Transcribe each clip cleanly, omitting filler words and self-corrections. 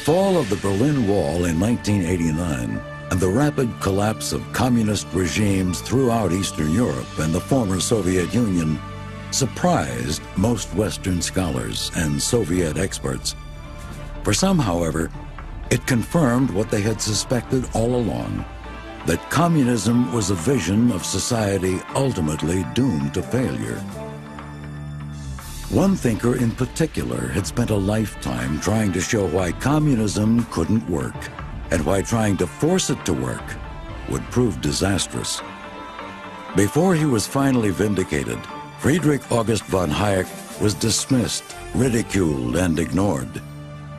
fall of the Berlin Wall in 1989 and the rapid collapse of communist regimes throughout Eastern Europe and the former Soviet Union surprised most Western scholars and Soviet experts. For some, however, it confirmed what they had suspected all along, that communism was a vision of society ultimately doomed to failure. One thinker in particular had spent a lifetime trying to show why communism couldn't work and why trying to force it to work would prove disastrous. Before he was finally vindicated, Friedrich August von Hayek was dismissed, ridiculed, and ignored.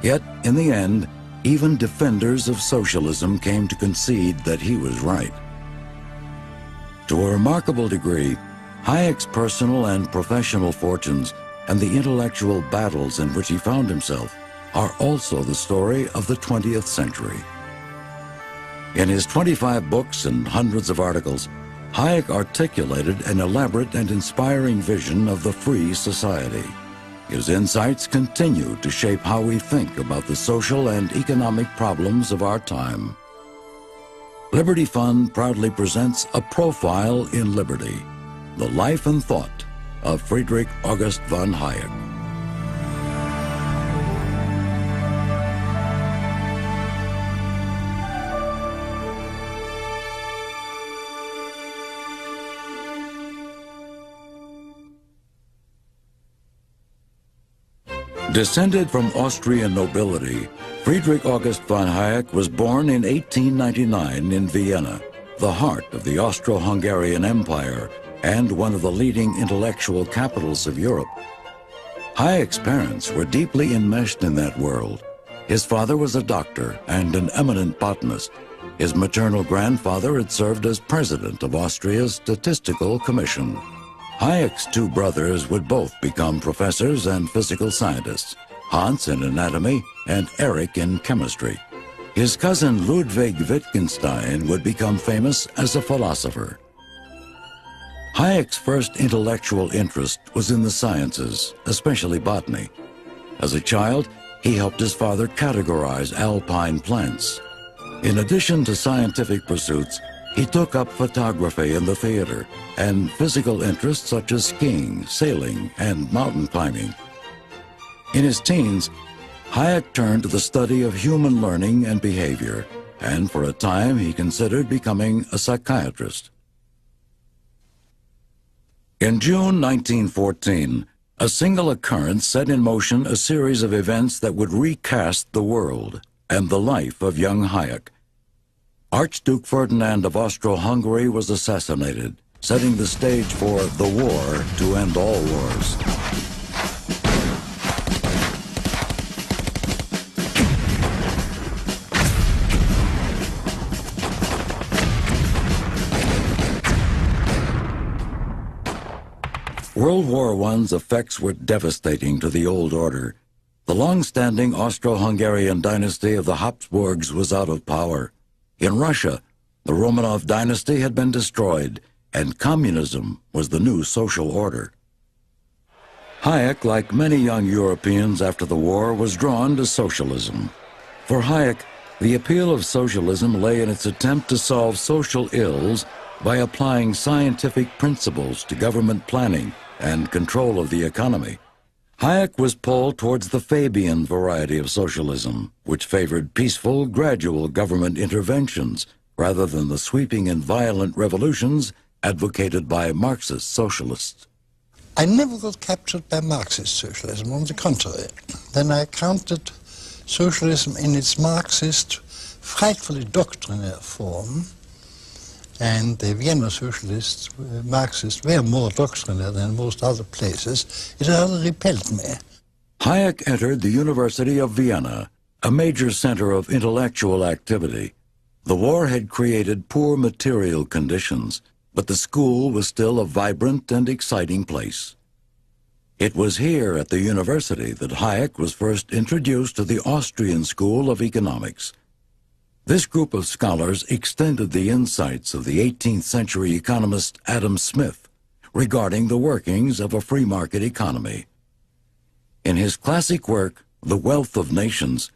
Yet, in the end, even defenders of socialism came to concede that he was right. To a remarkable degree, Hayek's personal and professional fortunes and the intellectual battles in which he found himself are also the story of the 20th century. In his 25 books and hundreds of articles, Hayek articulated an elaborate and inspiring vision of the free society. His insights continue to shape how we think about the social and economic problems of our time. Liberty Fund proudly presents A Profile in Liberty, the life and thought of Friedrich August von Hayek. Descended from Austrian nobility, Friedrich August von Hayek was born in 1899 in Vienna, the heart of the Austro-Hungarian Empire and one of the leading intellectual capitals of Europe. Hayek's parents were deeply enmeshed in that world. His father was a doctor and an eminent botanist. His maternal grandfather had served as president of Austria's Statistical Commission. Hayek's two brothers would both become professors and physical scientists, Hans in anatomy and Erich in chemistry. His cousin Ludwig Wittgenstein would become famous as a philosopher. Hayek's first intellectual interest was in the sciences, especially botany. As a child, he helped his father categorize alpine plants. In addition to scientific pursuits, he took up photography and the theater, and physical interests such as skiing, sailing, and mountain climbing. In his teens, Hayek turned to the study of human learning and behavior, and for a time he considered becoming a psychiatrist. In June 1914, a single occurrence set in motion a series of events that would recast the world and the life of young Hayek. Archduke Ferdinand of Austro-Hungary was assassinated, setting the stage for the war to end all wars. World War I's effects were devastating to the old order. The long-standing Austro-Hungarian dynasty of the Habsburgs was out of power. In Russia, the Romanov dynasty had been destroyed, and communism was the new social order. Hayek, like many young Europeans after the war, was drawn to socialism. For Hayek, the appeal of socialism lay in its attempt to solve social ills by applying scientific principles to government planning and control of the economy. Hayek was pulled towards the Fabian variety of socialism, which favored peaceful, gradual government interventions rather than the sweeping and violent revolutions advocated by Marxist socialists. I never got captured by Marxist socialism, on the contrary. Then I counted socialism in its Marxist, frightfully doctrinaire form, and the Vienna socialists, Marxists, were more doctrinaire than most other places. It rather repelled me. Hayek entered the University of Vienna, a major center of intellectual activity. The war had created poor material conditions, but the school was still a vibrant and exciting place. It was here at the university that Hayek was first introduced to the Austrian School of Economics. This group of scholars extended the insights of the 18th century economist Adam Smith regarding the workings of a free market economy. In his classic work, The Wealth of Nations,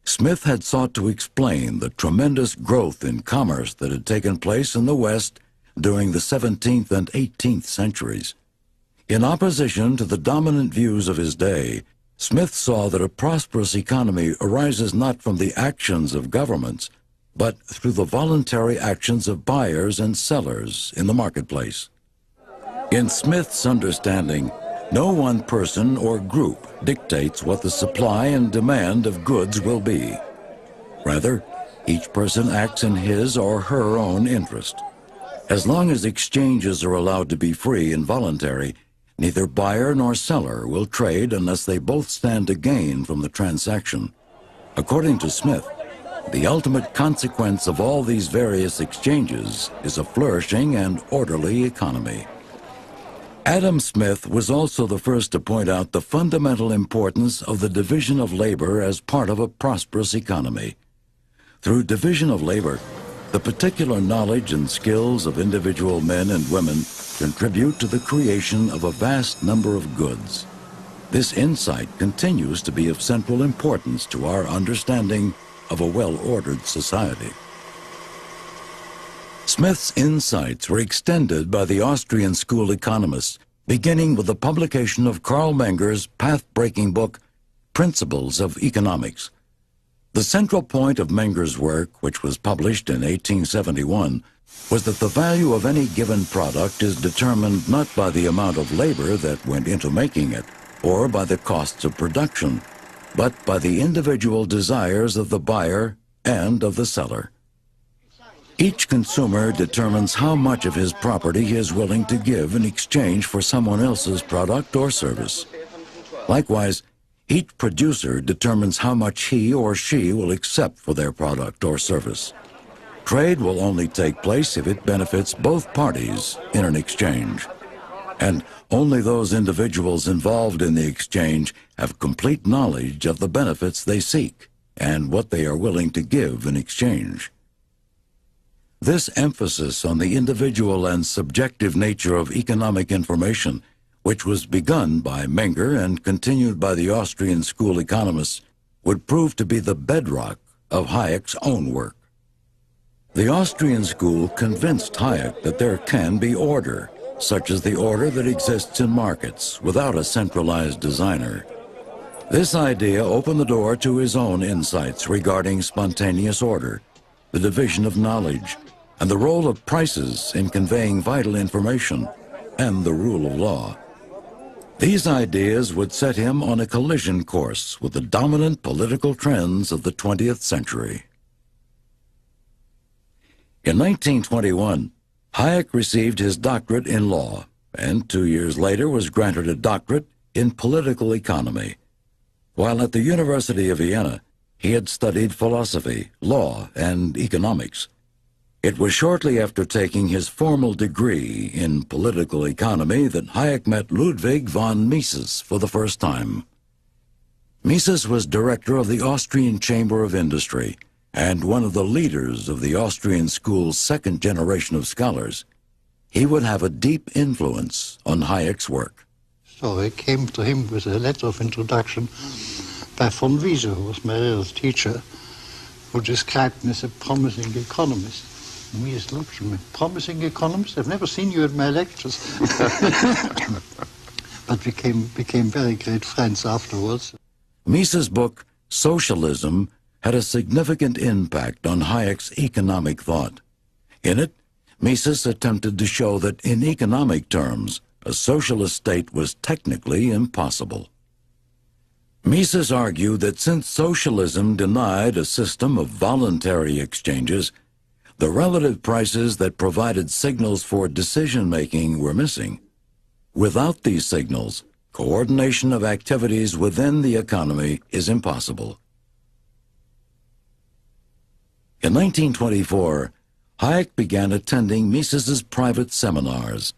Smith had sought to explain the tremendous growth in commerce that had taken place in the West during the 17th and 18th centuries. In opposition to the dominant views of his day, Smith saw that a prosperous economy arises not from the actions of governments, but through the voluntary actions of buyers and sellers in the marketplace. In Smith's understanding, no one person or group dictates what the supply and demand of goods will be. Rather, each person acts in his or her own interest. As long as exchanges are allowed to be free and voluntary, neither buyer nor seller will trade unless they both stand to gain from the transaction. According to Smith, the ultimate consequence of all these various exchanges is a flourishing and orderly economy. Adam Smith was also the first to point out the fundamental importance of the division of labor as part of a prosperous economy. Through division of labor, the particular knowledge and skills of individual men and women contribute to the creation of a vast number of goods. This insight continues to be of central importance to our understanding of a well-ordered society. Smith's insights were extended by the Austrian school economists, beginning with the publication of Karl Menger's path-breaking book, Principles of Economics. The central point of Menger's work, which was published in 1871, was that the value of any given product is determined not by the amount of labor that went into making it, or by the costs of production, but by the individual desires of the buyer and of the seller. Each consumer determines how much of his property he is willing to give in exchange for someone else's product or service. Likewise, each producer determines how much he or she will accept for their product or service. Trade will only take place if it benefits both parties in an exchange. And only those individuals involved in the exchange have complete knowledge of the benefits they seek and what they are willing to give in exchange. This emphasis on the individual and subjective nature of economic information, which was begun by Menger and continued by the Austrian school economists, would prove to be the bedrock of Hayek's own work. The Austrian school convinced Hayek that there can be order, such as the order that exists in markets without a centralized designer. This idea opened the door to his own insights regarding spontaneous order, the division of knowledge, and the role of prices in conveying vital information, and the rule of law. These ideas would set him on a collision course with the dominant political trends of the 20th century. In 1921, Hayek received his doctorate in law, and 2 years later was granted a doctorate in political economy. While at the University of Vienna, he had studied philosophy, law, and economics. It was shortly after taking his formal degree in political economy that Hayek met Ludwig von Mises for the first time. Mises was director of the Austrian Chamber of Industry and one of the leaders of the Austrian school's second generation of scholars. He would have a deep influence on Hayek's work. So I came to him with a letter of introduction by von Wiese, who was my real teacher, who described me as a promising economist. Mises looked at me, promising economist? I've never seen you at my lectures. But we became very great friends afterwards. Mises' book, Socialism, had a significant impact on Hayek's economic thought. In it, Mises attempted to show that in economic terms, a socialist state was technically impossible. Mises argued that since socialism denied a system of voluntary exchanges, the relative prices that provided signals for decision-making were missing. Without these signals, coordination of activities within the economy is impossible. In 1924, Hayek began attending Mises's private seminars.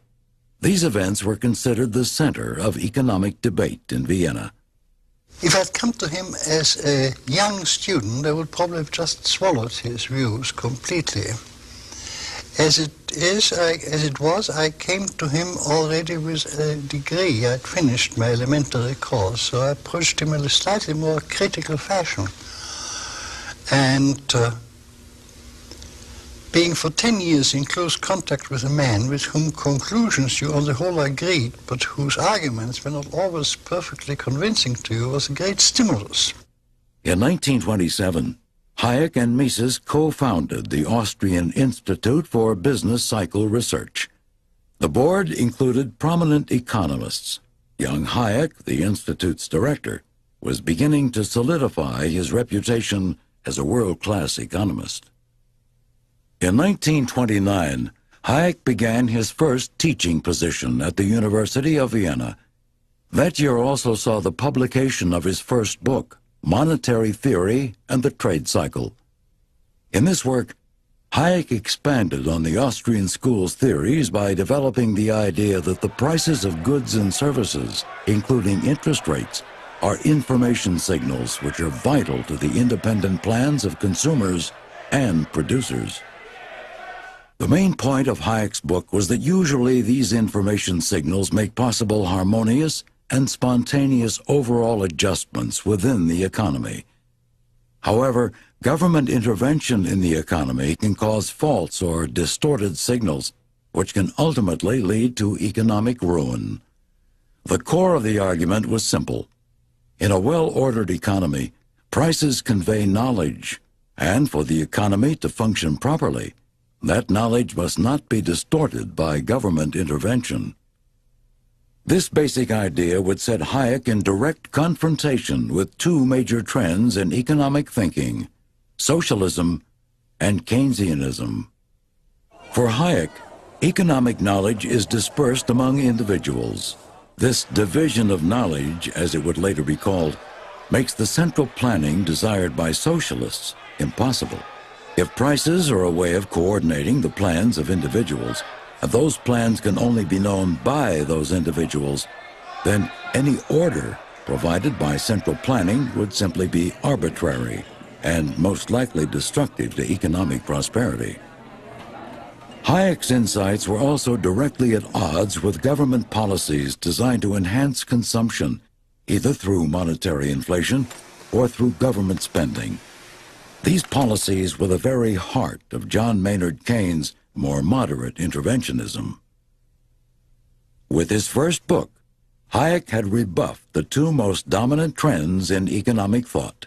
These events were considered the center of economic debate in Vienna. If I'd come to him as a young student, I would probably have just swallowed his views completely. As it was, I came to him already with a degree. I'd finished my elementary course, so I approached him in a slightly more critical fashion. And I asked him, what do you think? And he said, well, I think that And being for 10 years in close contact with a man with whom conclusions you on the whole agreed, but whose arguments were not always perfectly convincing to you, was a great stimulus. In 1927, Hayek and Mises co-founded the Austrian Institute for Business Cycle Research. The board included prominent economists. Young Hayek, the Institute's director, was beginning to solidify his reputation as a world-class economist. In 1929, Hayek began his first teaching position at the University of Vienna. That year also saw the publication of his first book, Monetary Theory and the Trade Cycle. In this work, Hayek expanded on the Austrian school's theories by developing the idea that the prices of goods and services, including interest rates, are information signals which are vital to the independent plans of consumers and producers. The main point of Hayek's book was that usually these information signals make possible harmonious and spontaneous overall adjustments within the economy. However, government intervention in the economy can cause false or distorted signals, which can ultimately lead to economic ruin. The core of the argument was simple. In a well-ordered economy, prices convey knowledge, and for the economy to function properly, that knowledge must not be distorted by government intervention. This basic idea would set Hayek in direct confrontation with two major trends in economic thinking, socialism and Keynesianism. For Hayek, economic knowledge is dispersed among individuals. This division of knowledge, as it would later be called, makes the central planning desired by socialists impossible. If prices are a way of coordinating the plans of individuals, and those plans can only be known by those individuals, then any order provided by central planning would simply be arbitrary and most likely destructive to economic prosperity. Hayek's insights were also directly at odds with government policies designed to enhance consumption, either through monetary inflation or through government spending. These policies were the very heart of John Maynard Keynes' more moderate interventionism. With his first book, Hayek had rebuffed the two most dominant trends in economic thought.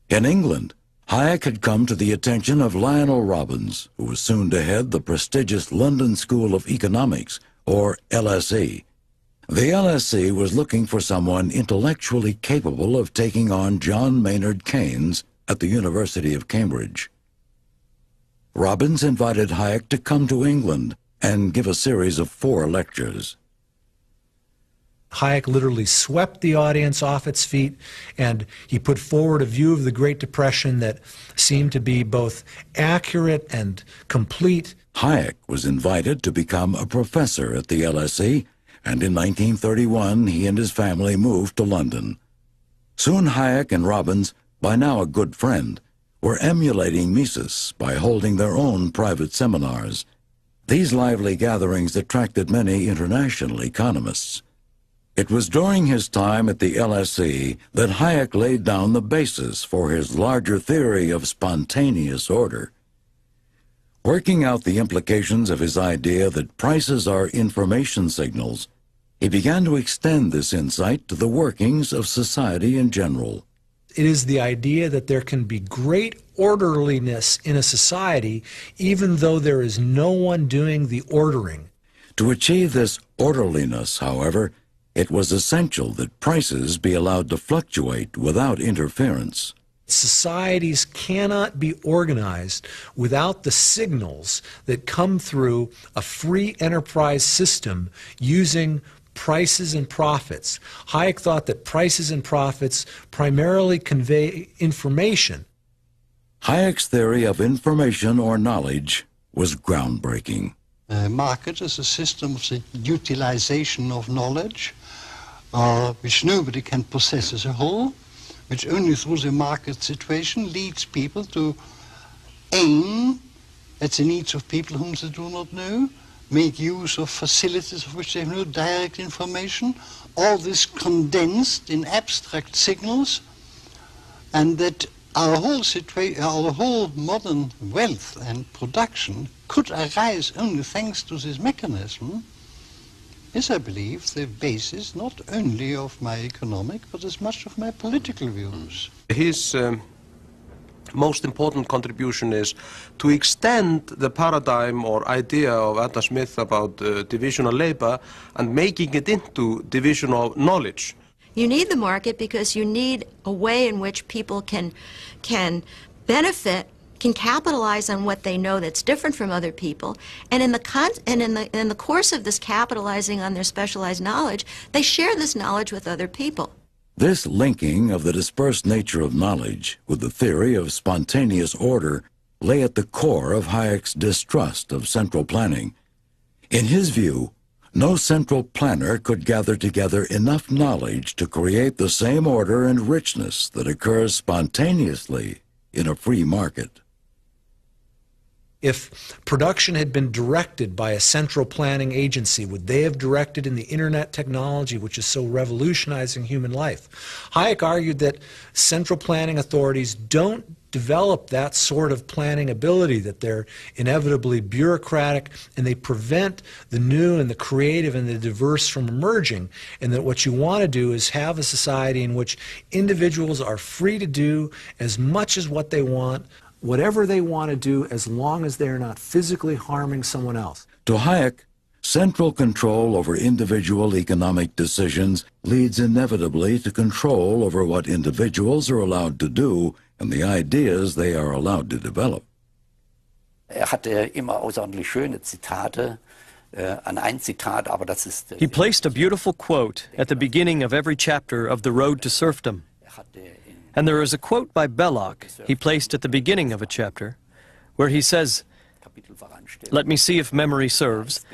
In England, Hayek had come to the attention of Lionel Robbins, who was soon to head the prestigious London School of Economics, or LSE. The LSE was looking for someone intellectually capable of taking on John Maynard Keynes at the University of Cambridge. Robbins invited Hayek to come to England and give a series of 4 lectures. Hayek literally swept the audience off its feet, and he put forward a view of the Great Depression that seemed to be both accurate and complete. Hayek was invited to become a professor at the LSE, and in 1931 he and his family moved to London. Soon Hayek and Robbins, by now a good friend, were emulating Mises by holding their own private seminars. These lively gatherings attracted many international economists. It was during his time at the LSE that Hayek laid down the basis for his larger theory of spontaneous order. Working out the implications of his idea that prices are information signals, he began to extend this insight to the workings of society in general. It is the idea that there can be great orderliness in a society even though there is no one doing the ordering. To achieve this orderliness, however, it was essential that prices be allowed to fluctuate without interference. Societies cannot be organized without the signals that come through a free enterprise system using prices and profits. Hayek thought that prices and profits primarily convey information. Hayek's theory of information or knowledge was groundbreaking. A market is a system of the utilization of knowledge, which nobody can possess as a whole, which only through the market situation leads people to aim at the needs of people whom they do not know, make use of facilities of which they have no direct information, all this condensed in abstract signals, and that our whole modern wealth and production could arise only thanks to this mechanism is, I believe, the basis not only of my economic but as much of my political views. His most important contribution is to extend the paradigm or idea of Adam Smith about division of labor and making it into division of knowledge. You need the market because you need a way in which people can benefit, can capitalize on what they know that's different from other people, and in the course of this capitalizing on their specialized knowledge, they share this knowledge with other people. This linking of the dispersed nature of knowledge with the theory of spontaneous order lay at the core of Hayek's distrust of central planning. In his view, no central planner could gather together enough knowledge to create the same order and richness that occurs spontaneously in a free market. If production had been directed by a central planning agency, would they have directed in the internet technology, which is so revolutionizing human life? Hayek argued that central planning authorities don't develop that sort of planning ability, that they're inevitably bureaucratic and they prevent the new and the creative and the diverse from emerging, and that what you want to do is have a society in which individuals are free to do as much as what they want, whatever they want to do, as long as they're not physically harming someone else. To Hayek, central control over individual economic decisions leads inevitably to control over what individuals are allowed to do and the ideas they are allowed to develop. Hatte immer außerordentlich schöne Zitate. An ein Zitat, aber das ist. He placed a beautiful quote at the beginning of every chapter of The Road to Serfdom. And there is a quote by Belloc he placed at the beginning of a chapter where he says, let me see if memory serves,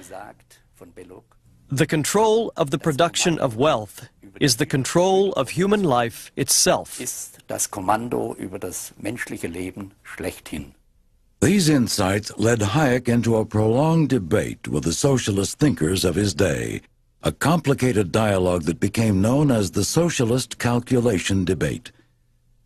the control of the production of wealth is the control of human life itself. Ist das Kommando über das menschliche Leben schlechthin. These insights led Hayek into a prolonged debate with the socialist thinkers of his day, a complicated dialogue that became known as the socialist calculation debate.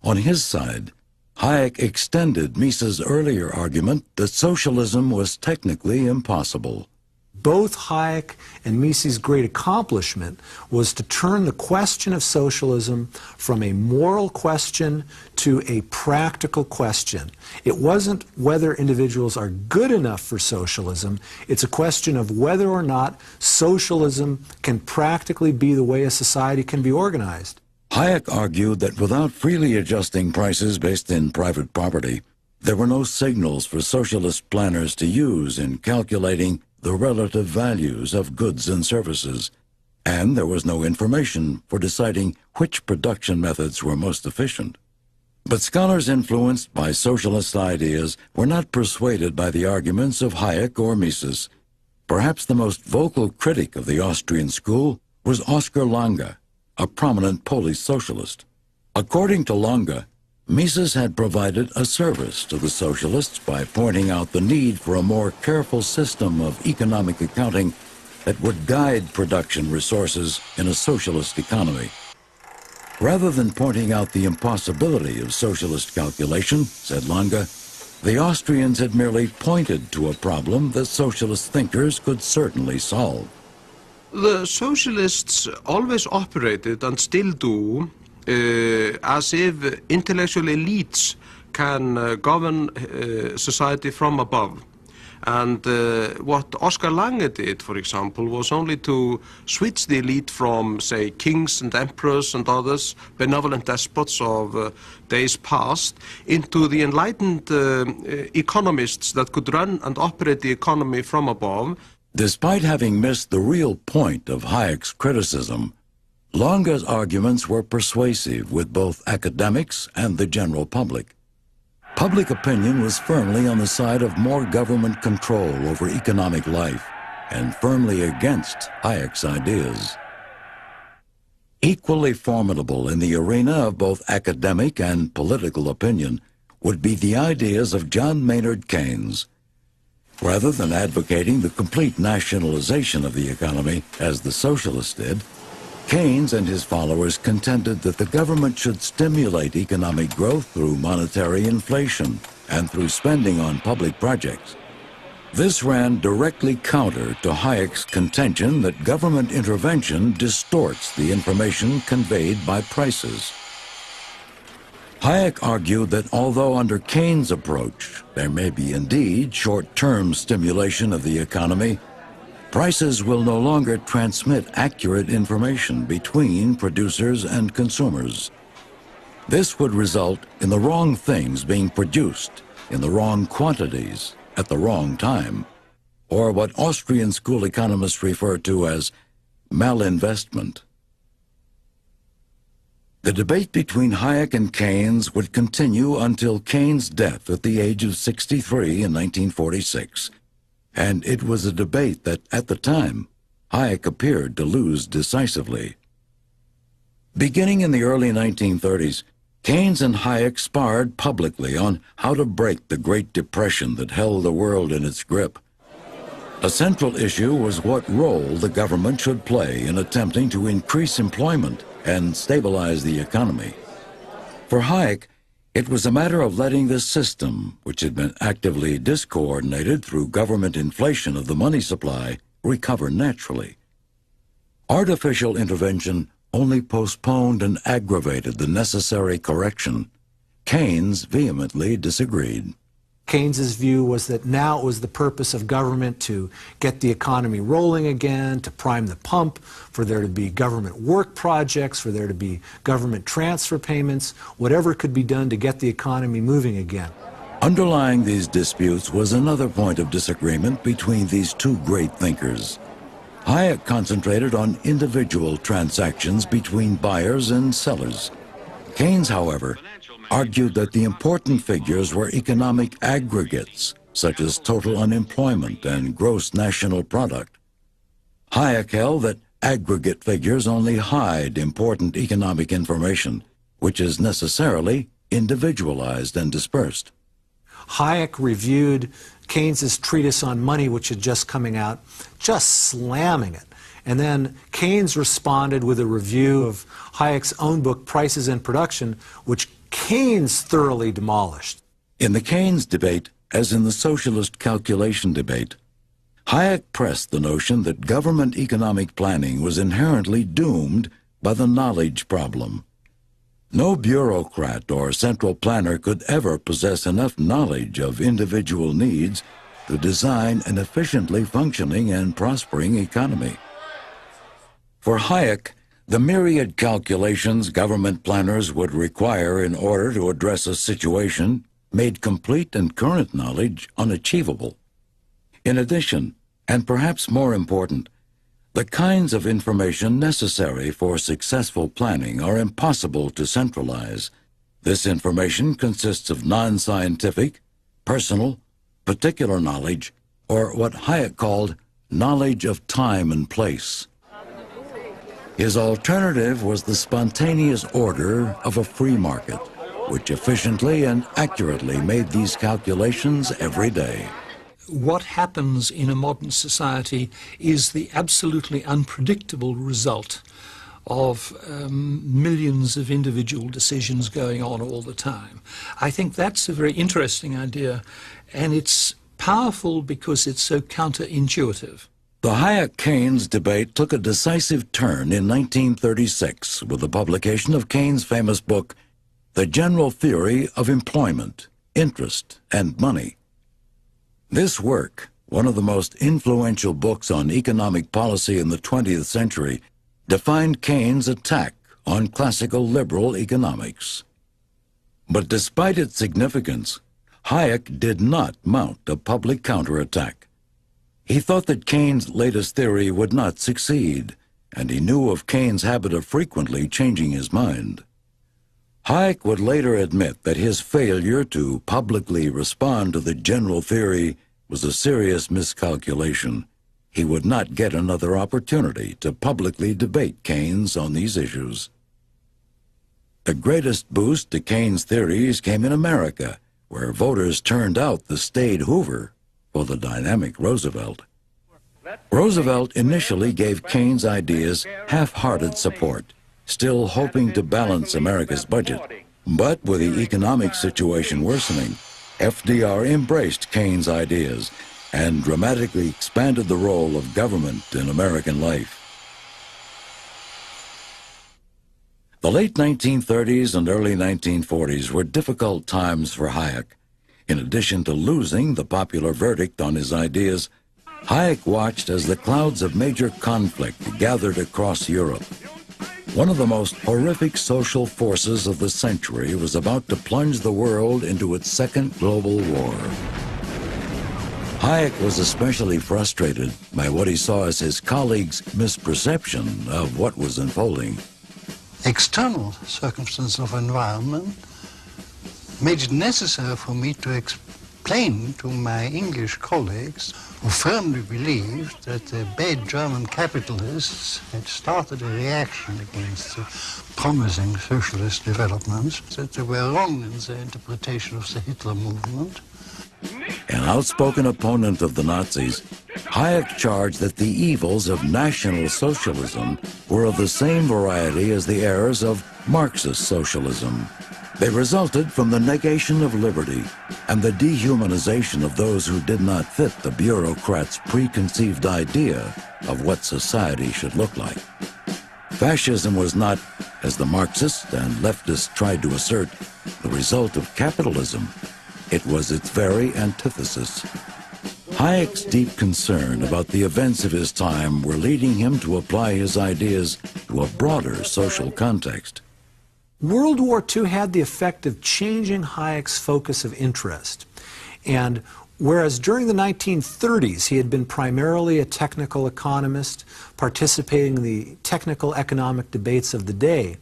On his side, Hayek extended Mises' earlier argument that socialism was technically impossible. Both Hayek and Mises' great accomplishment was to turn the question of socialism from a moral question to a practical question. It wasn't whether individuals are good enough for socialism, it's a question of whether or not socialism can practically be the way a society can be organized. Hayek argued that without freely adjusting prices based in private property, there were no signals for socialist planners to use in calculating the relative values of goods and services, and there was no information for deciding which production methods were most efficient. But scholars influenced by socialist ideas were not persuaded by the arguments of Hayek or Mises. Perhaps the most vocal critic of the Austrian school was Oskar Lange, a prominent Polish socialist. According to Lange, Mises had provided a service to the socialists by pointing out the need for a more careful system of economic accounting that would guide production resources in a socialist economy. Rather than pointing out the impossibility of socialist calculation, said Lange, the Austrians had merely pointed to a problem that socialist thinkers could certainly solve. The socialists always operated, and still do, as if intellectual elites can govern society from above. And what Oskar Lange did, for example, was only to switch the elite from, say, kings and emperors and others, benevolent despots of days past, into the enlightened economists that could run and operate the economy from above. Despite having missed the real point of Hayek's criticism, Lange's arguments were persuasive with both academics and the general public. Public opinion was firmly on the side of more government control over economic life and firmly against Hayek's ideas. Equally formidable in the arena of both academic and political opinion would be the ideas of John Maynard Keynes. Rather than advocating the complete nationalization of the economy, as the socialists did, Keynes and his followers contended that the government should stimulate economic growth through monetary inflation and through spending on public projects. This ran directly counter to Hayek's contention that government intervention distorts the information conveyed by prices. Hayek argued that although under Keynes' approach there may be indeed short-term stimulation of the economy, prices will no longer transmit accurate information between producers and consumers. This would result in the wrong things being produced in the wrong quantities at the wrong time, or what Austrian school economists refer to as malinvestment. The debate between Hayek and Keynes would continue until Keynes' death at the age of 63 in 1946, and it was a debate that, at the time, Hayek appeared to lose decisively. Beginning in the early 1930s, Keynes and Hayek sparred publicly on how to break the Great Depression that held the world in its grip. A central issue was what role the government should play in attempting to increase employment and stabilize the economy. For Hayek, it was a matter of letting the system, which had been actively discoordinated through government inflation of the money supply, recover naturally. Artificial intervention only postponed and aggravated the necessary correction. Keynes vehemently disagreed. Keynes's view was that now it was the purpose of government to get the economy rolling again, to prime the pump, for there to be government work projects, for there to be government transfer payments, whatever could be done to get the economy moving again. Underlying these disputes was another point of disagreement between these two great thinkers. Hayek concentrated on individual transactions between buyers and sellers. Keynes, however, argued that the important figures were economic aggregates, such as total unemployment and gross national product. Hayek held that aggregate figures only hide important economic information, which is necessarily individualized and dispersed. Hayek reviewed Keynes's treatise on money, which had just coming out, just slamming it. And then Keynes responded with a review of Hayek's own book, Prices and Production, which Keynes thoroughly demolished. In the Keynes debate, as in the socialist calculation debate, Hayek pressed the notion that government economic planning was inherently doomed by the knowledge problem. No bureaucrat or central planner could ever possess enough knowledge of individual needs to design an efficiently functioning and prospering economy. For Hayek, the myriad calculations government planners would require in order to address a situation made complete and current knowledge unachievable. In addition, and perhaps more important, the kinds of information necessary for successful planning are impossible to centralize. This information consists of non-scientific, personal, particular knowledge, or what Hayek called knowledge of time and place. His alternative was the spontaneous order of a free market, which efficiently and accurately made these calculations every day. What happens in a modern society is the absolutely unpredictable result of millions of individual decisions going on all the time. I think that's a very interesting idea, and it's powerful because it's so counterintuitive. The Hayek-Keynes debate took a decisive turn in 1936 with the publication of Keynes' famous book, The General Theory of Employment, Interest, and Money. This work, one of the most influential books on economic policy in the 20th century, defined Keynes' attack on classical liberal economics. But despite its significance, Hayek did not mount a public counterattack. He thought that Keynes' latest theory would not succeed, and he knew of Keynes' habit of frequently changing his mind. Hayek would later admit that his failure to publicly respond to the general theory was a serious miscalculation. He would not get another opportunity to publicly debate Keynes on these issues. The greatest boost to Keynes' theories came in America, where voters turned out the staid Hoover for the dynamic Roosevelt. Roosevelt initially gave Keynes' ideas half-hearted support, still hoping to balance America's budget. But with the economic situation worsening, FDR embraced Keynes' ideas and dramatically expanded the role of government in American life. The late 1930s and early 1940s were difficult times for Hayek. In addition to losing the popular verdict on his ideas, Hayek watched as the clouds of major conflict gathered across Europe. One of the most horrific social forces of the century was about to plunge the world into its second global war. Hayek was especially frustrated by what he saw as his colleagues' misperception of what was unfolding. External circumstances of environment made it necessary for me to explain to my English colleagues, who firmly believed that the bad German capitalists had started a reaction against the promising socialist developments, that they were wrong in their interpretation of the Hitler movement. An outspoken opponent of the Nazis, Hayek charged that the evils of National Socialism were of the same variety as the errors of Marxist socialism. They resulted from the negation of liberty and the dehumanization of those who did not fit the bureaucrats' preconceived idea of what society should look like. Fascism was not, as the Marxists and leftists tried to assert, the result of capitalism. It was its very antithesis. Hayek's deep concern about the events of his time were leading him to apply his ideas to a broader social context. World War II had the effect of changing Hayek's focus of interest. And whereas during the 1930s he had been primarily a technical economist, participating in the technical economic debates of the day,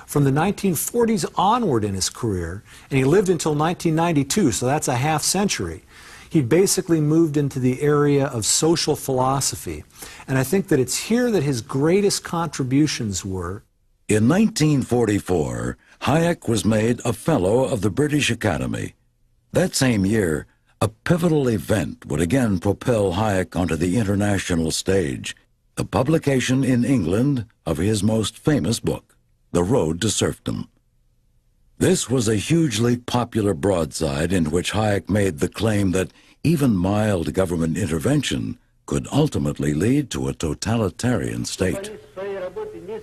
from the 1940s onward in his career, and he lived until 1992, so that's a half century, he basically moved into the area of social philosophy. And I think that it's here that his greatest contributions were. In 1944, Hayek was made a Fellow of the British Academy. That same year, a pivotal event would again propel Hayek onto the international stage, the publication in England of his most famous book, The Road to Serfdom. This was a hugely popular broadside in which Hayek made the claim that even mild government intervention could ultimately lead to a totalitarian state.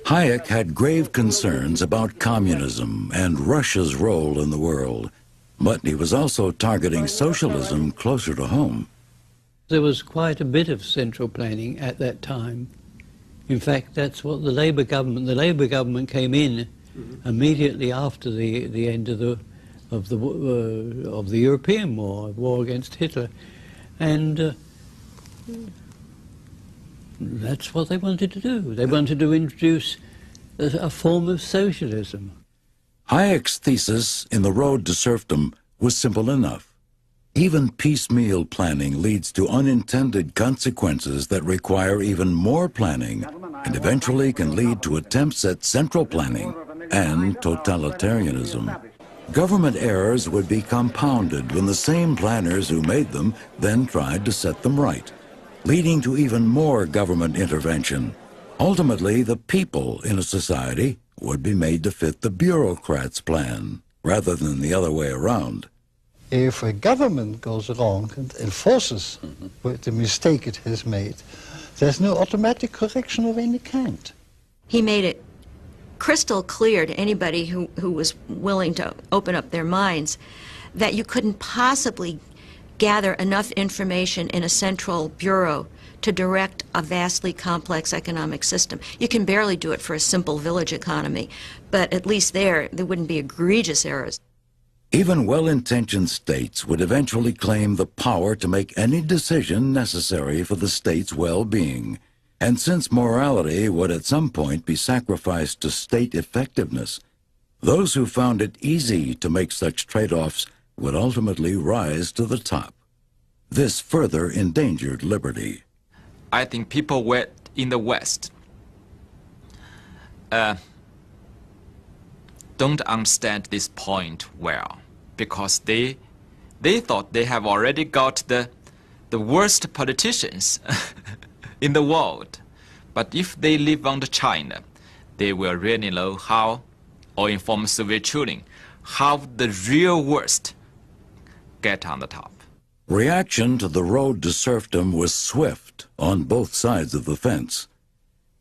Hayek had grave concerns about communism and Russia's role in the world, but he was also targeting socialism closer to home. There was quite a bit of central planning at that time. In fact, that's what the Labour government came in immediately after the end of the European war against Hitler, and that's what they wanted to do. They wanted to introduce a form of socialism. Hayek's thesis in The Road to Serfdom was simple enough. Even piecemeal planning leads to unintended consequences that require even more planning and eventually can lead to attempts at central planning and totalitarianism. Government errors would be compounded when the same planners who made them then tried to set them right, leading to even more government intervention. Ultimately, the people in a society would be made to fit the bureaucrats' plan, rather than the other way around. If a government goes wrong and enforces the mistake it has made, there's no automatic correction of any kind. He made it crystal clear to anybody who was willing to open up their minds that you couldn't possibly gather enough information in a central bureau to direct a vastly complex economic system. You can barely do it for a simple village economy, but at least there wouldn't be egregious errors. Even well-intentioned states would eventually claim the power to make any decision necessary for the state's well-being. And since morality would at some point be sacrificed to state effectiveness, those who found it easy to make such trade-offs would ultimately rise to the top. This further endangered liberty. I think people in the West don't understand this point well, because they thought they have already got the worst politicians in the world. But if they live under China, they will really know how, or inform Soviet children, how the real worst get on the top. Reaction to the road to serfdom was swift on both sides of the fence.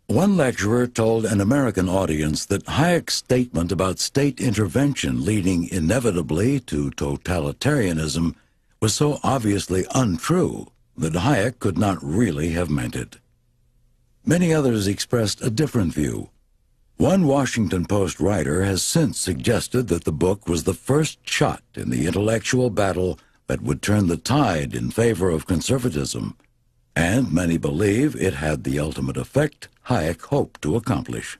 One lecturer told an American audience that Hayek's statement about state intervention leading inevitably to totalitarianism was so obviously untrue that Hayek could not really have meant it. Many others expressed a different view. One Washington Post writer has since suggested that the book was the first shot in the intellectual battle that would turn the tide in favor of conservatism, and many believe it had the ultimate effect Hayek hoped to accomplish.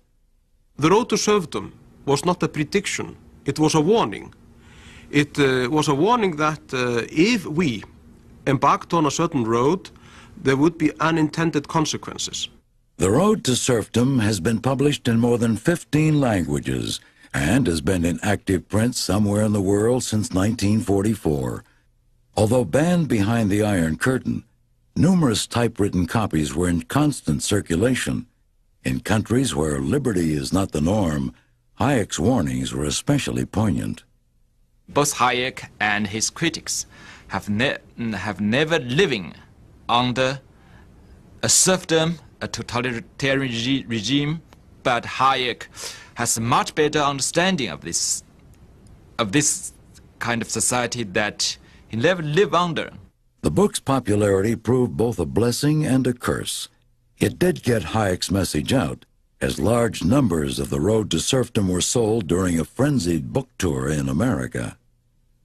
The road to serfdom was not a prediction, it was a warning. It was a warning that if we embarked on a certain road, there would be unintended consequences. The Road to Serfdom has been published in more than 15 languages and has been in active print somewhere in the world since 1944. Although banned behind the Iron Curtain, numerous typewritten copies were in constant circulation. In countries where liberty is not the norm, Hayek's warnings were especially poignant. Both Hayek and his critics have never living under a serfdom, a totalitarian regime, but Hayek has a much better understanding of this kind of society that he never lived under. The book's popularity proved both a blessing and a curse. It did get Hayek's message out, as large numbers of The Road to Serfdom were sold during a frenzied book tour in America.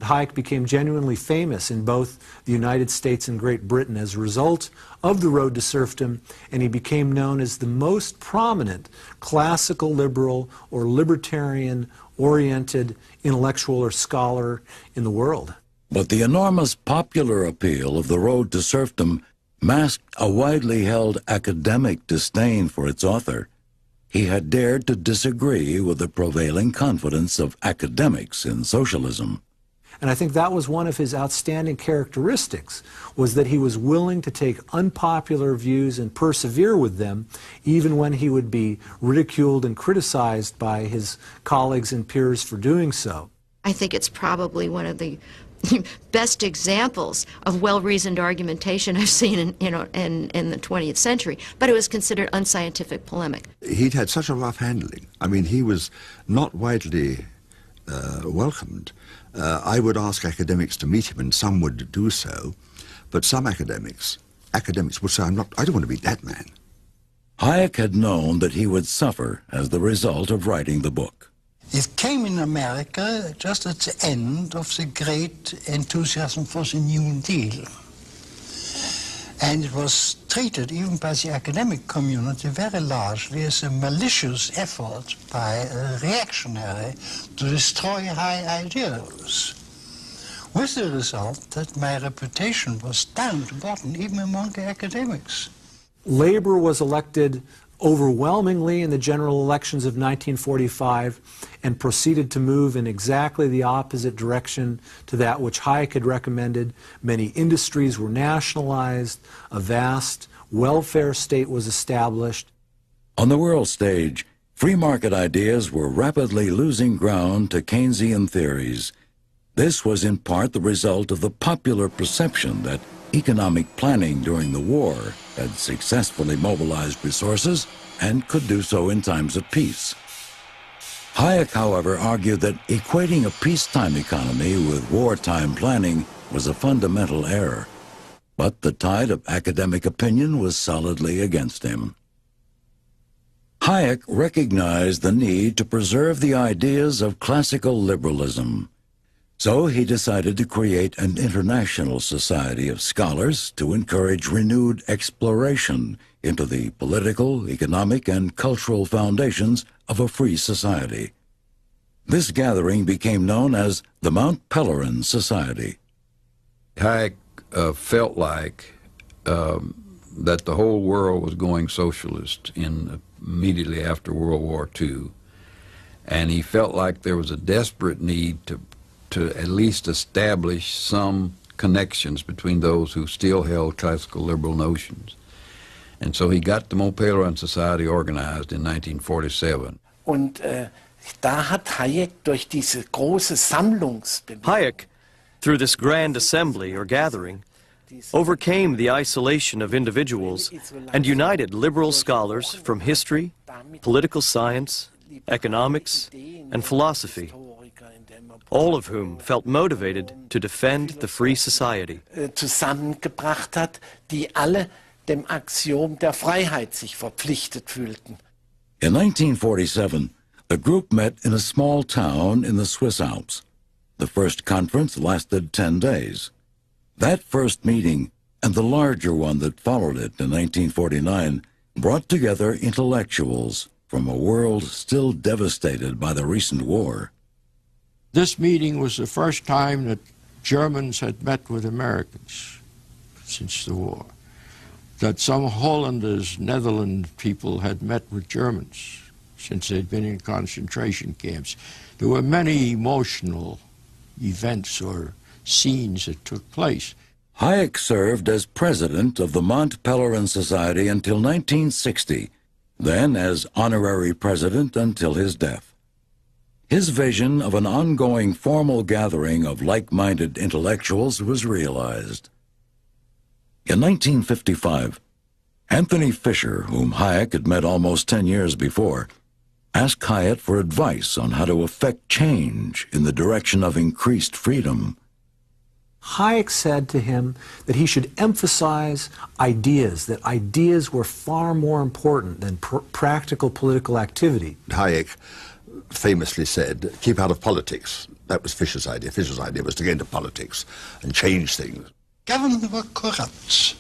Hayek became genuinely famous in both the United States and Great Britain as a result of The Road to Serfdom, and he became known as the most prominent classical liberal or libertarian-oriented intellectual or scholar in the world. But the enormous popular appeal of The Road to Serfdom masked a widely held academic disdain for its author. He had dared to disagree with the prevailing confidence of academics in socialism. And I think that was one of his outstanding characteristics, was that he was willing to take unpopular views and persevere with them, even when he would be ridiculed and criticized by his colleagues and peers for doing so. I think it's probably one of the best examples of well-reasoned argumentation I've seen in the 20th century, but it was considered unscientific polemic. He'd had such a rough handling. I mean, he was not widely welcomed. I would ask academics to meet him, and some would do so, but some academics would say, I don't want to be that man. Hayek had known that he would suffer as the result of writing the book. It came in America just at the end of the great enthusiasm for the New Deal. And it was treated, even by the academic community, very largely as a malicious effort by a reactionary to destroy high ideals. With the result that my reputation was down to bottom, even among the academics. Labor was elected overwhelmingly in the general elections of 1945 and proceeded to move in exactly the opposite direction to that which Hayek had recommended. Many industries were nationalized, a vast welfare state was established. On the world stage, free market ideas were rapidly losing ground to Keynesian theories. This was in part the result of the popular perception that economic planning during the war had successfully mobilized resources and could do so in times of peace. Hayek, however, argued that equating a peacetime economy with wartime planning was a fundamental error. But the tide of academic opinion was solidly against him. Hayek recognized the need to preserve the ideas of classical liberalism. So he decided to create an international society of scholars to encourage renewed exploration into the political, economic, and cultural foundations of a free society. This gathering became known as the Mount Pelerin Society. Hayek felt like that the whole world was going socialist immediately after World War II, and he felt like there was a desperate need to at least establish some connections between those who still held classical liberal notions. And so he got the Montpellier Society organized in 1947. Und da hat Hayek durch diese große Sammlungsbewegung, Hayek, through this grand assembly or gathering, overcame the isolation of individuals and united liberal scholars from history, political science, economics, and philosophy, all of whom felt motivated to defend the free society. zusammengebracht hat, die alle dem Axiom der Freiheit sich verpflichtet fühlten. In 1947, the group met in a small town in the Swiss Alps. The first conference lasted 10 days. That first meeting, and the larger one that followed it in 1949, brought together intellectuals from a world still devastated by the recent war. This meeting was the first time that Germans had met with Americans since the war, that some Hollanders, Netherlands people had met with Germans since they'd been in concentration camps. There were many emotional events or scenes that took place. Hayek served as president of the Mont Pelerin Society until 1960, then as honorary president until his death. His vision of an ongoing formal gathering of like-minded intellectuals was realized. In 1955, Anthony Fisher, whom Hayek had met almost 10 years before, asked Hayek for advice on how to effect change in the direction of increased freedom. Hayek said to him that he should emphasize ideas, that ideas were far more important than practical political activity. Hayek famously said, keep out of politics. That was Fisher's idea. Fisher's idea was to get into politics and change things. Government were corrupt.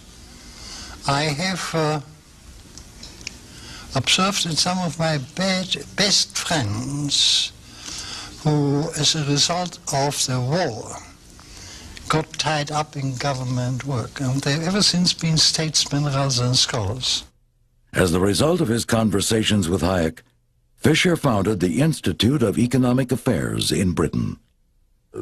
I have observed in some of my best friends who, as a result of the war, got tied up in government work, and they've ever since been statesmen rather than scholars. As the result of his conversations with Hayek, Fisher founded the Institute of Economic Affairs in Britain.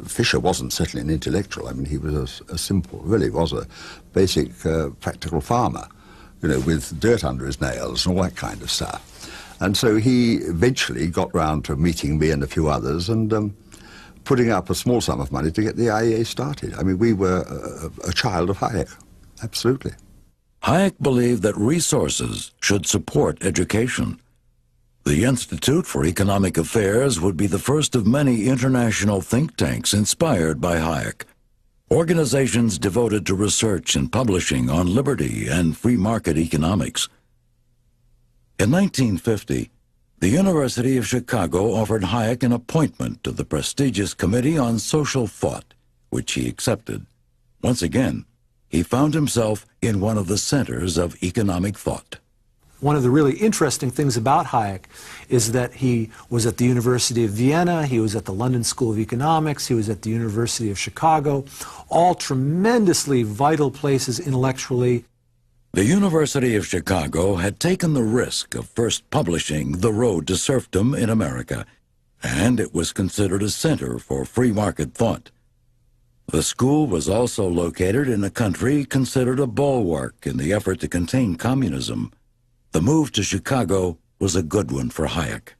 Fisher wasn't certainly an intellectual. I mean, he was a simple, really was a basic practical farmer, you know, with dirt under his nails and all that kind of stuff. And so he eventually got round to meeting me and a few others and putting up a small sum of money to get the IEA started. I mean, we were a child of Hayek, absolutely. Hayek believed that resources should support education. The Institute for Economic Affairs would be the first of many international think tanks inspired by Hayek, organizations devoted to research and publishing on liberty and free market economics. In 1950, the University of Chicago offered Hayek an appointment to the prestigious Committee on Social Thought, which he accepted. Once again, he found himself in one of the centers of economic thought. One of the really interesting things about Hayek is that he was at the University of Vienna, he was at the London School of Economics, he was at the University of Chicago, all tremendously vital places intellectually. The University of Chicago had taken the risk of first publishing The Road to Serfdom in America, and it was considered a center for free market thought. The school was also located in a country considered a bulwark in the effort to contain communism. The move to Chicago was a good one for Hayek.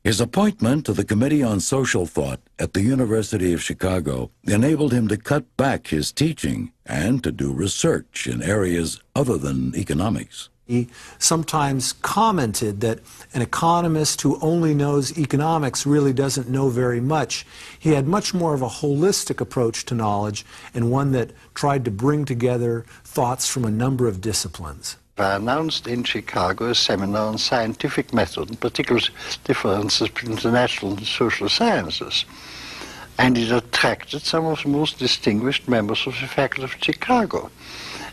His appointment to the Committee on Social Thought at the University of Chicago enabled him to cut back his teaching and to do research in areas other than economics. He sometimes commented that an economist who only knows economics really doesn't know very much. He had much more of a holistic approach to knowledge and one that tried to bring together thoughts from a number of disciplines. I announced in Chicago a seminar on scientific method, in particular differences between the natural and social sciences. And it attracted some of the most distinguished members of the faculty of Chicago.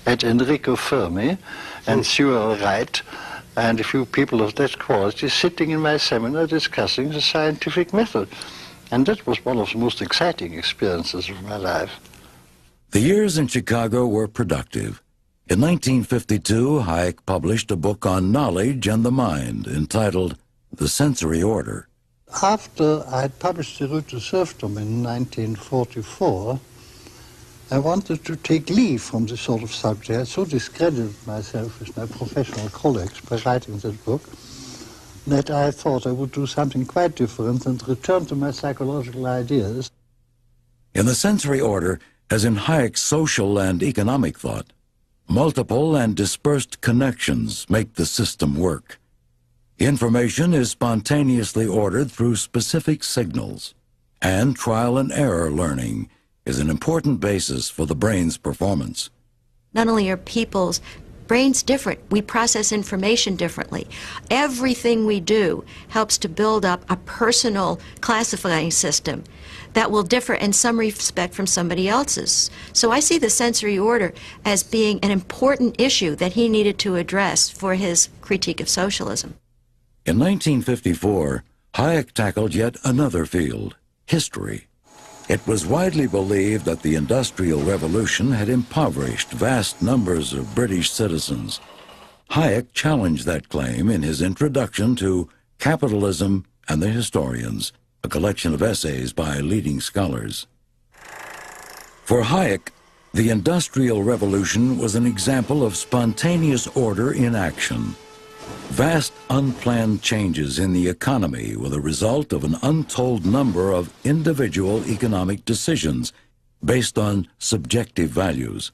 And Enrico Fermi and Sewell Wright and a few people of that quality sitting in my seminar discussing the scientific method. And that was one of the most exciting experiences of my life. The years in Chicago were productive. In 1952, Hayek published a book on knowledge and the mind entitled The Sensory Order. After I had published The Road to Serfdom in 1944, I wanted to take leave from this sort of subject. I so discredited myself with my professional colleagues by writing that book that I thought I would do something quite different and return to my psychological ideas. In the sensory order, as in Hayek's social and economic thought, multiple and dispersed connections make the system work. Information is spontaneously ordered through specific signals, and trial and error learning is an important basis for the brain's performance. Not only are people's brains different, we process information differently. Everything we do helps to build up a personal classifying system that will differ in some respect from somebody else's. So I see the sensory order as being an important issue that he needed to address for his critique of socialism. In 1954, Hayek tackled yet another field, history. It was widely believed that the Industrial Revolution had impoverished vast numbers of British citizens. Hayek challenged that claim in his introduction to Capitalism and the Historians, a collection of essays by leading scholars. For Hayek, the Industrial Revolution was an example of spontaneous order in action. Vast unplanned changes in the economy were the result of an untold number of individual economic decisions based on subjective values.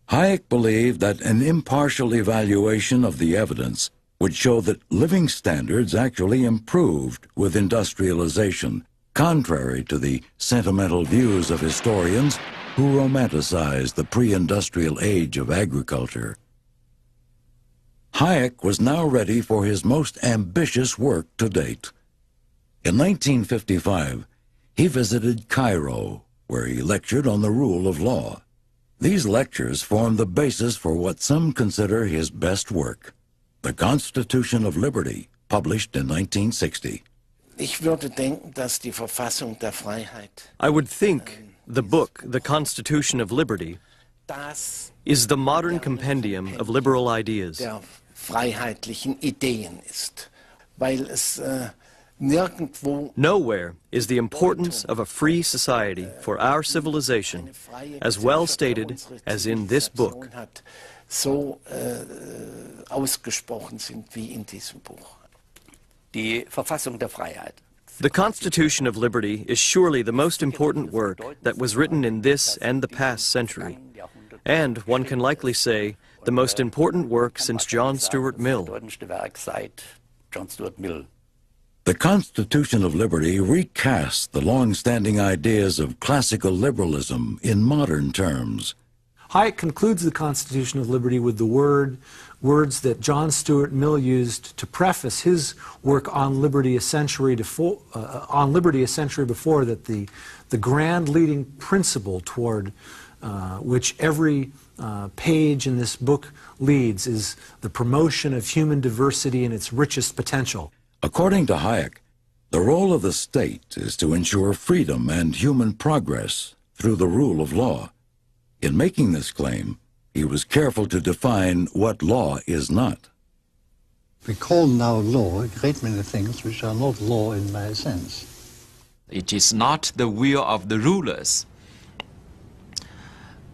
Hayek believed that an impartial evaluation of the evidence would show that living standards actually improved with industrialization, contrary to the sentimental views of historians who romanticized the pre-industrial age of agriculture. Hayek was now ready for his most ambitious work to date. In 1955, he visited Cairo, where he lectured on the rule of law. These lectures formed the basis for what some consider his best work, the Constitution of Liberty, published in 1960. I would think the book, The Constitution of Liberty, is the modern compendium of liberal ideas. Nowhere is the importance of a free society for our civilization as well stated as in this book. The Constitution of Liberty is surely the most important work that was written in this and the past century, and one can likely say the most important work since John Stuart Mill. The Constitution of Liberty recasts the long-standing ideas of classical liberalism in modern terms. Hayek concludes the Constitution of Liberty with the words that John Stuart Mill used to preface his work on liberty a century before, that the grand leading principle toward which every page in this book leads is the promotion of human diversity in its richest potential. According to Hayek, the role of the state is to ensure freedom and human progress through the rule of law. In making this claim, he was careful to define what law is not. We call now law a great many things which are not law in my sense. It is not the will of the rulers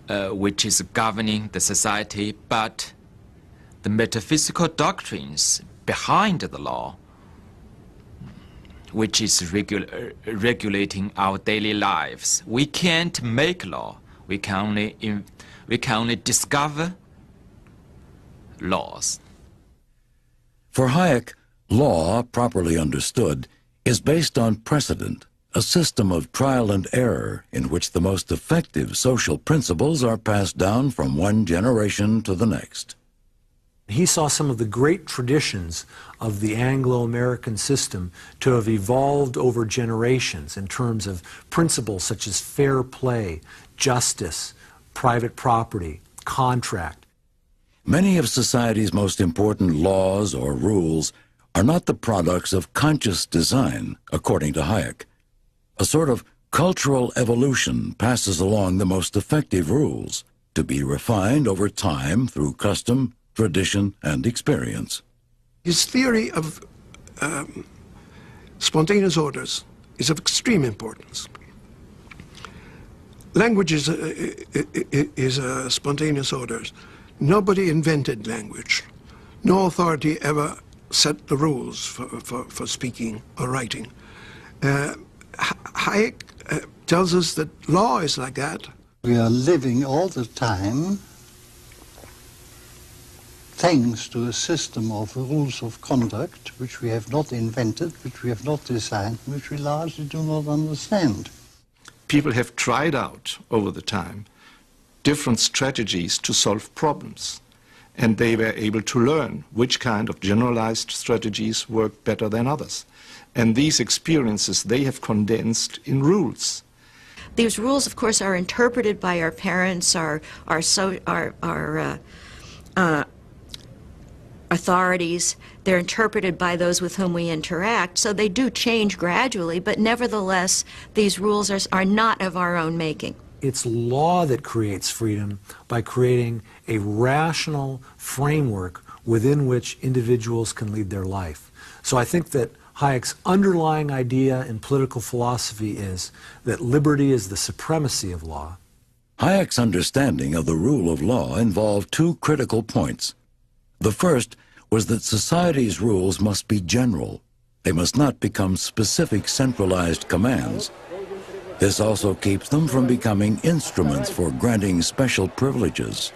which is governing the society, but the metaphysical doctrines behind the law, which is regulating our daily lives. We can't make law. We can only discover laws. For Hayek, law, properly understood, is based on precedent, a system of trial and error in which the most effective social principles are passed down from one generation to the next. He saw some of the great traditions of the Anglo-American system to have evolved over generations in terms of principles such as fair play, justice, private property, contract. Many of society's most important laws or rules are not the products of conscious design, according to Hayek. A sort of cultural evolution passes along the most effective rules, to be refined over time through custom, tradition, and experience. His theory of spontaneous orders is of extreme importance. Language is a spontaneous order. Nobody invented language. No authority ever set the rules for speaking or writing. Hayek tells us that law is like that. We are living all the time thanks to a system of rules of conduct which we have not invented, which we have not designed, which we largely do not understand. People have tried out over the time different strategies to solve problems, and they were able to learn which kind of generalized strategies work better than others. And these experiences they have condensed in rules. These rules, of course, are interpreted by our parents, our authorities. They're interpreted by those with whom we interact, so they do change gradually, but nevertheless, these rules are not of our own making. It's law that creates freedom by creating a rational framework within which individuals can lead their life. So I think that Hayek's underlying idea in political philosophy is that liberty is the supremacy of law. Hayek's understanding of the rule of law involved two critical points. The first was that society's rules must be general. They must not become specific centralized commands. This also keeps them from becoming instruments for granting special privileges.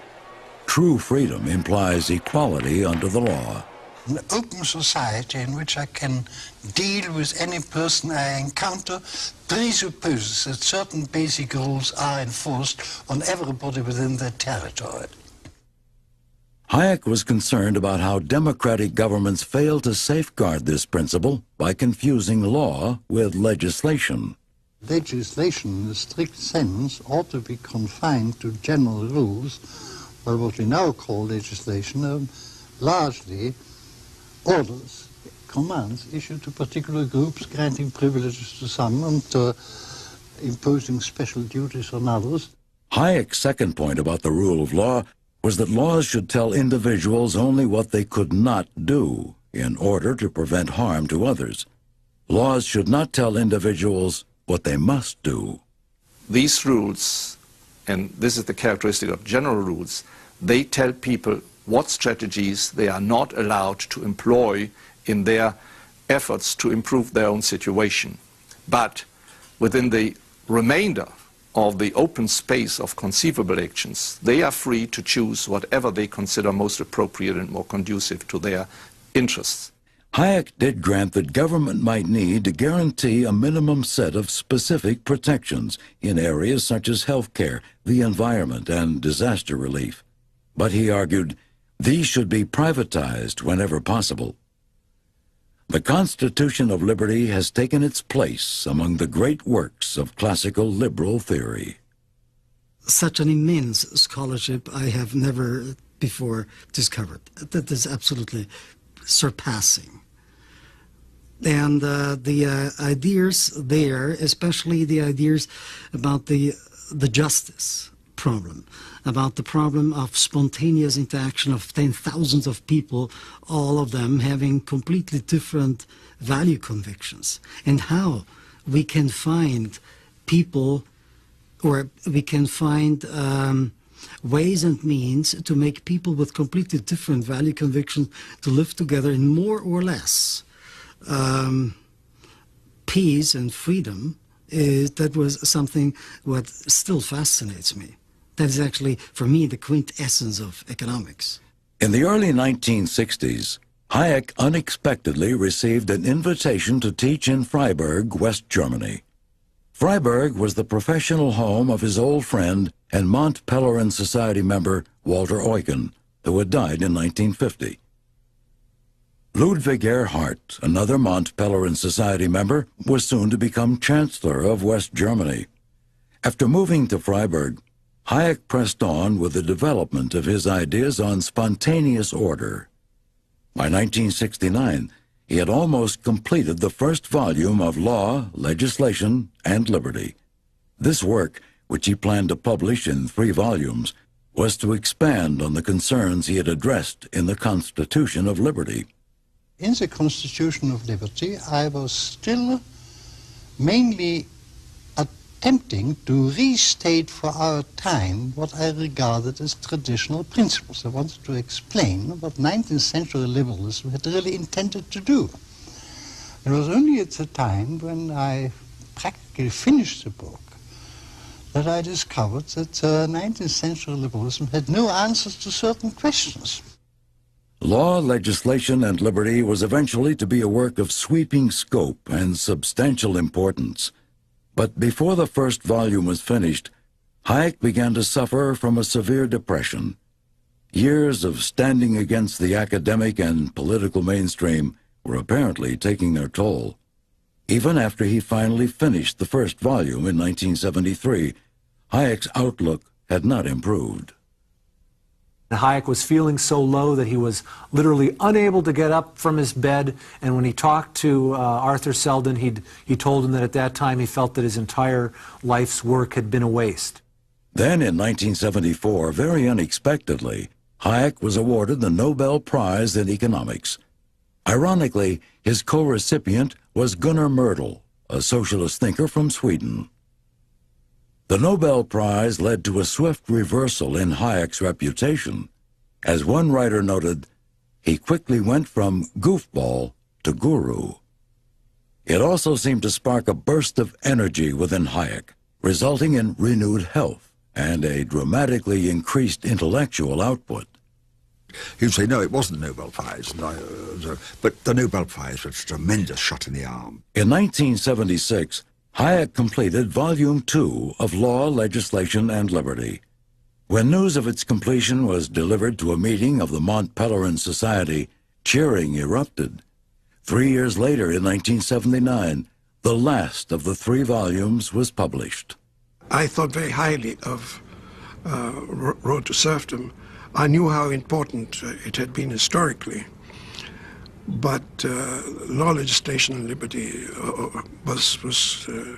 True freedom implies equality under the law. An open society in which I can deal with any person I encounter presupposes that certain basic rules are enforced on everybody within their territory. Hayek was concerned about how democratic governments fail to safeguard this principle by confusing law with legislation. Legislation, in a strict sense, ought to be confined to general rules, while what we now call legislation are largely orders, commands issued to particular groups, granting privileges to some and imposing special duties on others. Hayek's second point about the rule of law was that laws should tell individuals only what they could not do in order to prevent harm to others. Laws should not tell individuals what they must do. These rules, and this is the characteristic of general rules, they tell people what strategies they are not allowed to employ in their efforts to improve their own situation. But within the remainder of the open space of conceivable actions, they are free to choose whatever they consider most appropriate and more conducive to their interests. Hayek did grant that government might need to guarantee a minimum set of specific protections in areas such as health care, the environment, and disaster relief. But he argued these should be privatized whenever possible. The Constitution of Liberty has taken its place among the great works of classical liberal theory. Such an immense scholarship I have never before discovered. That is absolutely surpassing. And the ideas there, especially the ideas about the justice problem, about the problem of spontaneous interaction of 10,000s of people, all of them having completely different value convictions, and how we can find people, or we can find ways and means to make people with completely different value convictions to live together in more or less peace and freedom. That was something what still fascinates me. That is actually, for me, the quintessence of economics. In the early 1960s, Hayek unexpectedly received an invitation to teach in Friburg, West Germany. Freiburg was the professional home of his old friend and Mont Pelerin Society member Walter Eucken, who had died in 1950. Ludwig Erhard, another Mont Pelerin Society member, was soon to become Chancellor of West Germany. After moving to Freiburg, Hayek pressed on with the development of his ideas on spontaneous order. By 1969, he had almost completed the first volume of Law, Legislation, and Liberty. This work, which he planned to publish in 3 volumes, was to expand on the concerns he had addressed in the Constitution of Liberty. In the Constitution of Liberty, I was still mainly attempting to restate for our time what I regarded as traditional principles. I wanted to explain what 19th century liberalism had really intended to do. It was only at the time when I practically finished the book that I discovered that 19th century liberalism had no answers to certain questions. Law, Legislation, and Liberty was eventually to be a work of sweeping scope and substantial importance. But before the first volume was finished, Hayek began to suffer from a severe depression. Years of standing against the academic and political mainstream were apparently taking their toll. Even after he finally finished the first volume in 1973, Hayek's outlook had not improved. Hayek was feeling so low that he was literally unable to get up from his bed, and when he talked to Arthur Selden, he told him that at that time he felt that his entire life's work had been a waste. Then in 1974, very unexpectedly, Hayek was awarded the Nobel Prize in Economics. Ironically, his co-recipient was Gunnar Myrdal, a socialist thinker from Sweden. The Nobel Prize led to a swift reversal in Hayek's reputation. As one writer noted, he quickly went from goofball to guru. It also seemed to spark a burst of energy within Hayek, resulting in renewed health and a dramatically increased intellectual output. You'd say, no, it wasn't the Nobel Prize, but the Nobel Prize was a tremendous shot in the arm. In 1976, Hayek completed Volume 2 of Law, Legislation, and Liberty. When news of its completion was delivered to a meeting of the Mont Pelerin Society, cheering erupted. 3 years later, in 1979, the last of the 3 volumes was published. I thought very highly of Road to Serfdom. I knew how important it had been historically. But Law, Legislation, and Liberty was a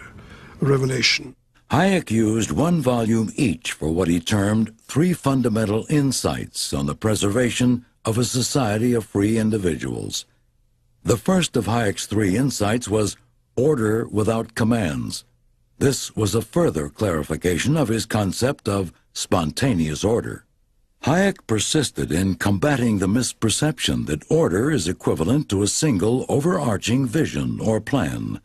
revelation. Hayek used 1 volume each for what he termed 3 fundamental insights on the preservation of a society of free individuals. The first of Hayek's 3 insights was order without commands. This was a further clarification of his concept of spontaneous order. Hayek persisted in combating the misperception that order is equivalent to a single overarching vision or plan.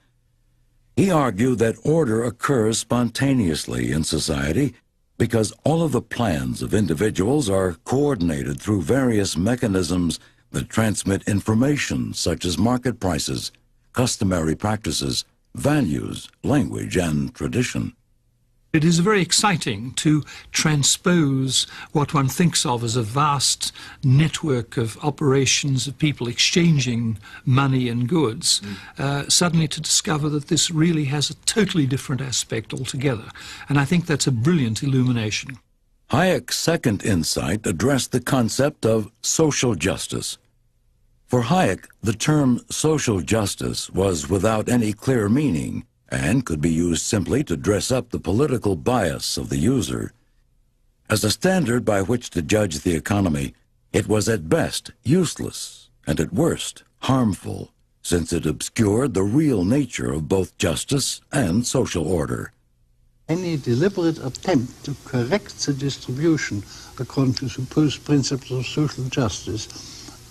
He argued that order occurs spontaneously in society because all of the plans of individuals are coordinated through various mechanisms that transmit information such as market prices, customary practices, values, language, and tradition. It is very exciting to transpose what one thinks of as a vast network of operations of people exchanging money and goods, suddenly to discover that this really has a totally different aspect altogether. And I think that's a brilliant illumination. Hayek's second insight addressed the concept of social justice. For Hayek, the term social justice was without any clear meaning and could be used simply to dress up the political bias of the user. As a standard by which to judge the economy, it was at best useless and at worst harmful, since it obscured the real nature of both justice and social order. Any deliberate attempt to correct the distribution according to supposed principles of social justice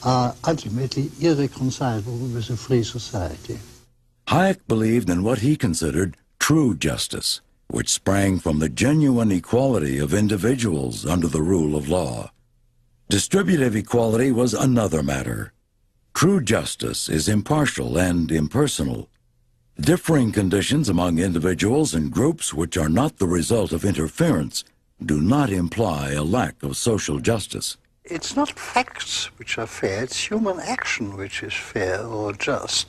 are ultimately irreconcilable with a free society. Hayek believed in what he considered true justice, which sprang from the genuine equality of individuals under the rule of law. Distributive equality was another matter. True justice is impartial and impersonal. Differing conditions among individuals and groups which are not the result of interference do not imply a lack of social justice. It's not facts which are fair, it's human action which is fair or just.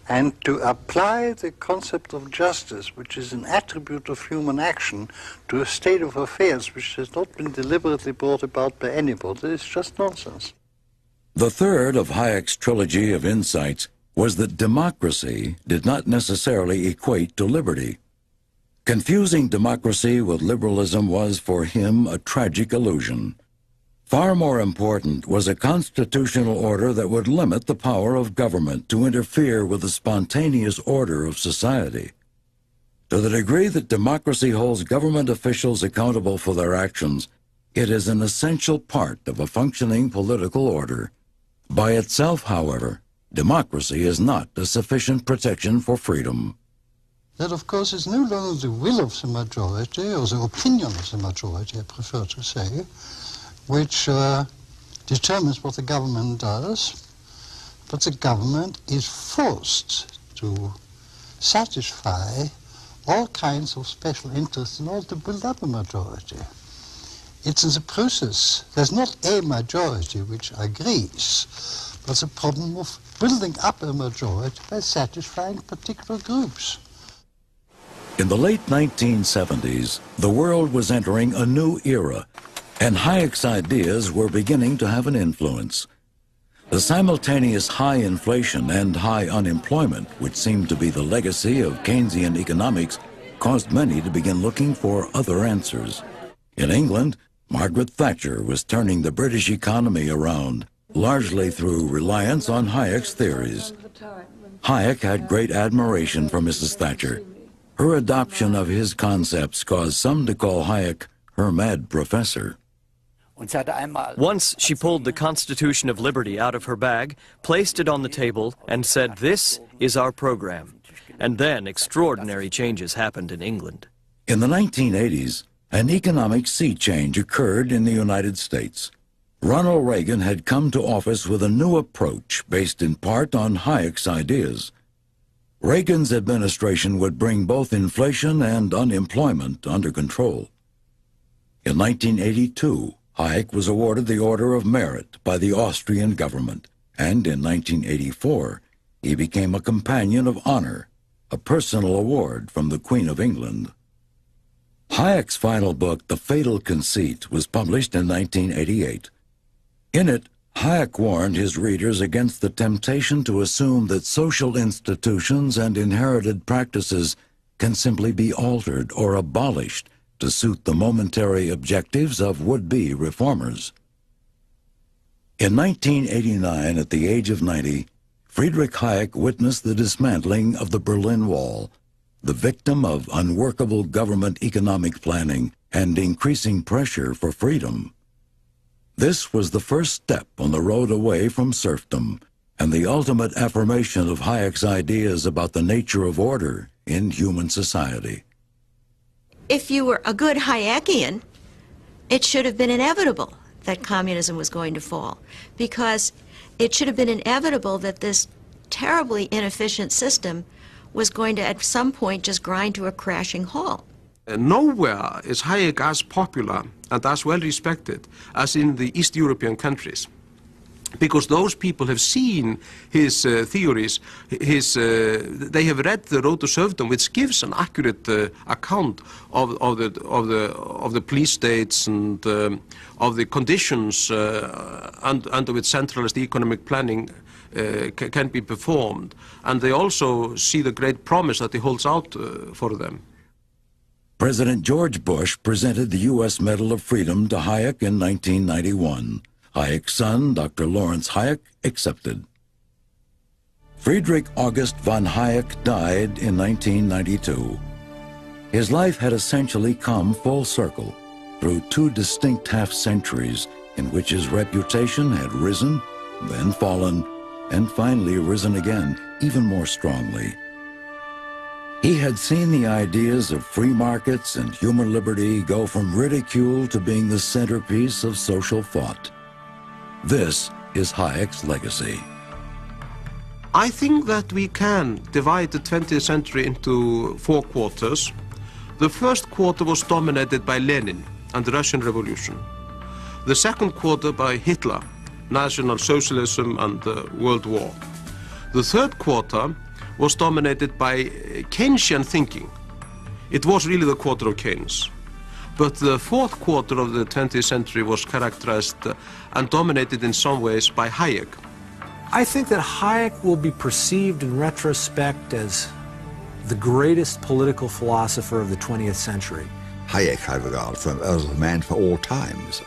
And to apply the concept of justice, which is an attribute of human action, to a state of affairs which has not been deliberately brought about by anybody, is just nonsense. The third of Hayek's trilogy of insights was that democracy did not necessarily equate to liberty. Confusing democracy with liberalism was, for him, a tragic illusion. Far more important was a constitutional order that would limit the power of government to interfere with the spontaneous order of society. To the degree that democracy holds government officials accountable for their actions, it is an essential part of a functioning political order. By itself, however, democracy is not a sufficient protection for freedom. That, of course, is no longer the will of the majority, or the opinion of the majority, I prefer to say, which determines what the government does, but the government is forced to satisfy all kinds of special interests in order to build up a majority. It's in the process. There's not a majority which agrees, but the problem of building up a majority by satisfying particular groups. In the late 1970s, the world was entering a new era, and Hayek's ideas were beginning to have an influence. The simultaneous high inflation and high unemployment, which seemed to be the legacy of Keynesian economics, caused many to begin looking for other answers. In England, Margaret Thatcher was turning the British economy around, largely through reliance on Hayek's theories. Hayek had great admiration for Mrs. Thatcher. Her adoption of his concepts caused some to call Hayek her mad professor. Once she pulled the Constitution of Liberty out of her bag, placed it on the table, and said, "This is our program." And then extraordinary changes happened in England. In the 1980s, an economic sea change occurred in the United States. Ronald Reagan had come to office with a new approach based in part on Hayek's ideas. Reagan's administration would bring both inflation and unemployment under control. In 1982, Hayek was awarded the Order of Merit by the Austrian government, and in 1984, he became a Companion of Honor, a personal award from the Queen of England. Hayek's final book, The Fatal Conceit, was published in 1988. In it, Hayek warned his readers against the temptation to assume that social institutions and inherited practices can simply be altered or abolished to suit the momentary objectives of would-be reformers. In 1989, at the age of 90, Friedrich Hayek witnessed the dismantling of the Berlin Wall, the victim of unworkable government economic planning and increasing pressure for freedom. This was the first step on the road away from serfdom and the ultimate affirmation of Hayek's ideas about the nature of order in human society. If you were a good Hayekian, it should have been inevitable that communism was going to fall, because it should have been inevitable that this terribly inefficient system was going to at some point just grind to a crashing halt. Nowhere is Hayek as popular and as well respected as in the East European countries, because those people have seen his theories. They have read The Road to Serfdom, which gives an accurate account of the police states and of the conditions under which centralist economic planning can be performed, and they also see the great promise that he holds out for them. President George Bush presented the U.S. Medal of Freedom to Hayek in 1991. Hayek's son, Dr. Lawrence Hayek, accepted. Friedrich August von Hayek died in 1992. His life had essentially come full circle through two distinct half-centuries in which his reputation had risen, then fallen, and finally risen again, even more strongly. He had seen the ideas of free markets and human liberty go from ridicule to being the centerpiece of social thought. This is Hayek's legacy. I think that we can divide the 20th century into 4 quarters. The first quarter was dominated by Lenin and the Russian Revolution. The second quarter by Hitler, National Socialism and the World War. The third quarter was dominated by Keynesian thinking. It was really the quarter of Keynes. But the fourth quarter of the 20th century was characterized and dominated in some ways by Hayek. I think that Hayek will be perceived in retrospect as the greatest political philosopher of the 20th century. Hayek I regard as a man for all times.